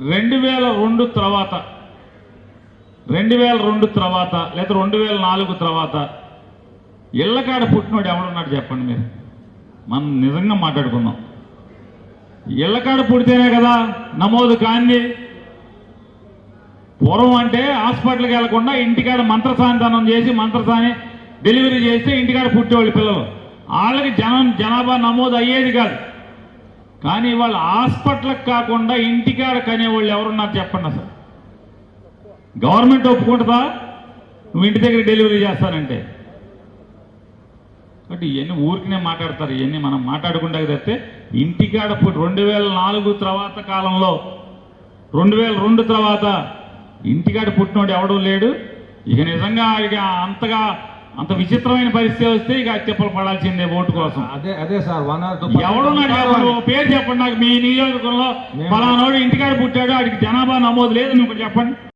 2002 తర్వాత 2002 తర్వాత లేదా 2004 తర్వాత ఇళ్ళకాడ పుట్టినోడు ఎవడున్నాడు చెప్పండి మీరు. మనం నిజంగా మాట్లాడుకుందాం. ఇళ్ళకాడ పుడితేనే కదా నమోదు కాంది. పూర్వం అంటే హాస్పిటల్కి వెళ్లకుండా ఇంటికాడ మంత్రసానితనం చేసి మంత్రసాని డెలివరీ చేస్తే ఇంటికాడ పుట్టేవాళ్ళు పిల్లలు. వాళ్ళకి జనాభా నమోదు అయ్యేది కాదు. కానీ వాళ్ళు హాస్పిటల్కి కాకుండా ఇంటికాడ కనేవాళ్ళు ఎవరున్నారు చెప్పండి. అసలు గవర్నమెంట్ ఒప్పుకుంటుందా నువ్వు ఇంటి దగ్గర డెలివరీ చేస్తానంటే? కాబట్టి ఇవన్నీ ఊరికినే మాట్లాడతారు. ఇవన్నీ మనం మాట్లాడుకుంటే తెస్తే ఇంటికాడ 2004 తర్వాత కాలంలో 2002 తర్వాత ఇంటికాడ పుట్టినోడు ఎవడూ లేడు. ఇక నిజంగా ఇక అంత విచిత్రమైన పరిస్థితి వస్తే ఇక తిప్పలు పడాల్సిందే ఓటు కోసం. అదే సార్ ఎవడున్నాడు పేరు చెప్పండి నాకు. మీ నియోజకవర్గంలో ఫలానోడు ఇంటికాడ పుట్టాడు, వాడికి జనాభా నమోదు లేదు, నువ్వు చెప్పండి.